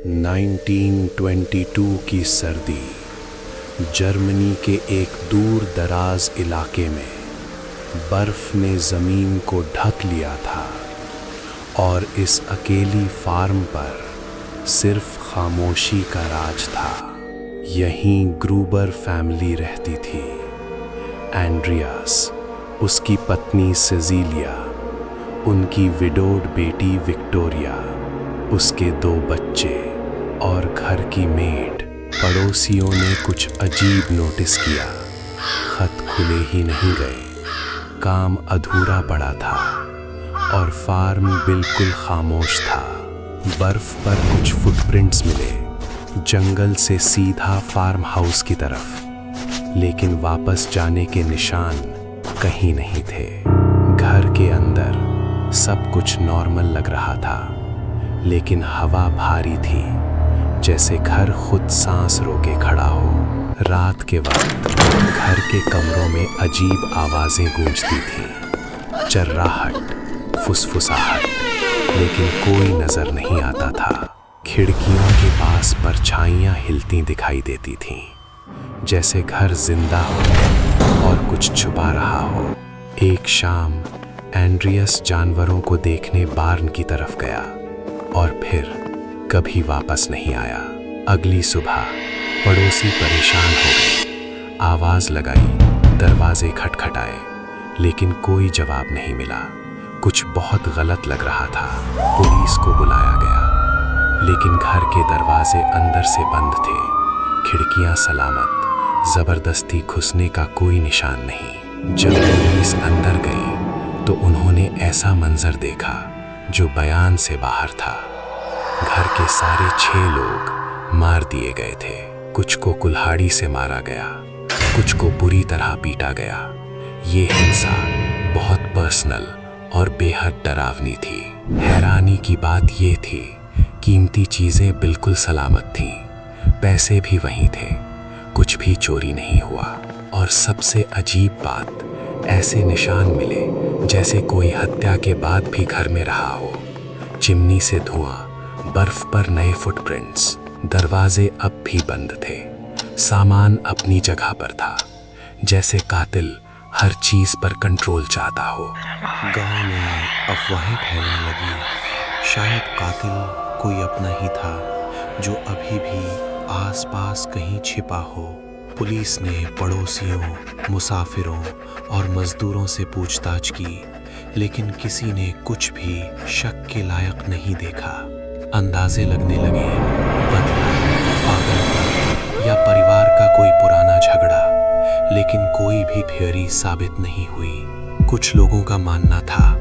1922 की सर्दी, जर्मनी के एक दूर दराज इलाके में बर्फ ने ज़मीन को ढक लिया था और इस अकेली फार्म पर सिर्फ खामोशी का राज था। यहीं ग्रूबर फैमिली रहती थी। एंड्रियास, उसकी पत्नी सेजिलिया, उनकी विडोड बेटी विक्टोरिया, उसके 2 बच्चे और घर की मेड। पड़ोसियों ने कुछ अजीब नोटिस किया। खत खुले ही नहीं गए, काम अधूरा पड़ा था और फार्म बिल्कुल खामोश था। बर्फ पर कुछ फुटप्रिंट्स मिले, जंगल से सीधा फार्म हाउस की तरफ, लेकिन वापस जाने के निशान कहीं नहीं थे। घर के अंदर सब कुछ नॉर्मल लग रहा था, लेकिन हवा भारी थी, जैसे घर खुद सांस रोके खड़ा हो। रात के वक्त घर के कमरों में अजीब आवाजें गूंजती थीं, चर्राहट, फुसफुसाहट, लेकिन कोई नजर नहीं आता था। खिड़कियों के पास परछाइयां हिलती दिखाई देती थीं, जैसे घर जिंदा हो और कुछ छुपा रहा हो। एक शाम एंड्रियास जानवरों को देखने बार्न की तरफ गया और फिर कभी वापस नहीं आया। अगली सुबह पड़ोसी परेशान हो गए, आवाज लगाई, दरवाजे खटखटाए, लेकिन कोई जवाब नहीं मिला। कुछ बहुत गलत लग रहा था। पुलिस को बुलाया गया, लेकिन घर के दरवाजे अंदर से बंद थे, खिड़कियां सलामत, जबरदस्ती घुसने का कोई निशान नहीं। जब पुलिस अंदर गई तो उन्होंने ऐसा मंजर देखा जो बयान से बाहर था। घर के सारे 6 लोग मार दिए गए थे। कुछ को कुल्हाड़ी से मारा गया, कुछ को बुरी तरह पीटा गया। ये हिंसा बहुत पर्सनल और बेहद डरावनी थी। हैरानी की बात ये थी, कीमती चीजें बिल्कुल सलामत थीं, पैसे भी वहीं थे, कुछ भी चोरी नहीं हुआ। और सबसे अजीब बात, ऐसे निशान मिले जैसे कोई हत्या के बाद भी घर में रहा हो। चिमनी से धुआं, बर्फ पर नए फुटप्रिंट्स, दरवाजे अब भी बंद थे, सामान अपनी जगह पर था, जैसे कातिल हर चीज पर कंट्रोल चाहता हो। गांव में अफवाहें फैलने लगी, शायद कातिल कोई अपना ही था जो अभी भी आसपास कहीं छिपा हो। पुलिस ने पड़ोसियों, मुसाफिरों और मजदूरों से पूछताछ की, लेकिन किसी ने कुछ भी शक के लायक नहीं देखा। अंदाजे लगने लगे, बदला, पागलपन या परिवार का कोई पुराना झगड़ा, लेकिन कोई भी थ्योरी साबित नहीं हुई। कुछ लोगों का मानना था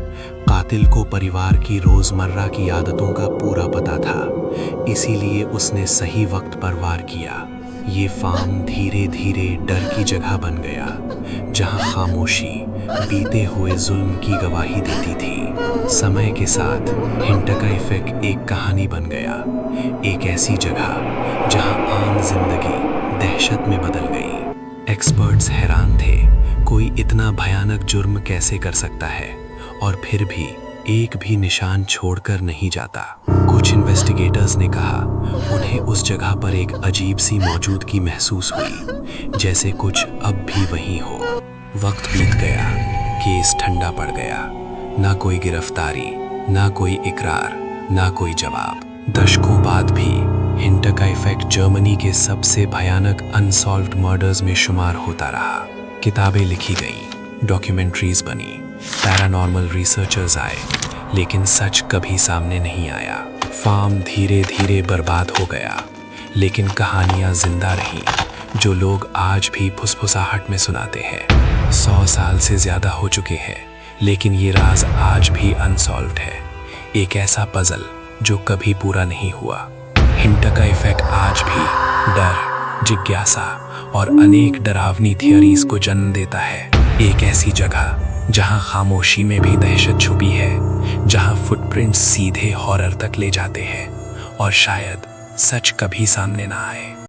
कातिल को परिवार की रोजमर्रा की आदतों का पूरा पता था, इसीलिए उसने सही वक्त पर वार किया। ये फार्म धीरे धीरे डर की जगह बन गया, जहां खामोशी बीते हुए जुल्म की गवाही देती थी। समय के साथ हिंटका इफेक्ट एक कहानी बन गया, एक ऐसी जगह जहां आम जिंदगी दहशत में बदल गई। एक्सपर्ट्स हैरान थे, कोई इतना भयानक जुर्म कैसे कर सकता है और फिर भी एक भी निशान छोड़कर नहीं जाता। कुछ इन्वेस्टिगेटर्स ने कहा उन्हें उस जगह पर एक अजीब सी मौजूदगी महसूस हुई, जैसे कुछ अब भी वहीं हो। वक्त बीत गया, केस ठंडा पड़ गया, ना कोई गिरफ्तारी, ना कोई इकरार, ना कोई जवाब। दशकों बाद भी हिंटका इफेक्ट जर्मनी के सबसे भयानक अनसॉल्व्ड मर्डर्स में शुमार होता रहा। किताबें लिखी गईं, डॉक्यूमेंट्रीज बनी, पैरानॉर्मल रिसर्चर्स आए, लेकिन सच कभी सामने नहीं आया। फार्म धीरे धीरे बर्बाद हो गया, लेकिन कहानियां जिंदा रहीं, जो लोग आज भी फुसफुसाहट में सुनाते हैं। 100 साल से ज्यादा हो चुके हैं, लेकिन ये राज आज भी अनसॉल्व्ड है, एक ऐसा पजल जो कभी पूरा नहीं हुआ। हिंटका इफेक्ट आज भी डर, जिज्ञासा और अनेक डरावनी थियरीज को जन्म देता है। एक ऐसी जगह जहां खामोशी में भी दहशत छुपी है, जहां फुटप्रिंट्स सीधे हॉरर तक ले जाते हैं और शायद सच कभी सामने ना आए।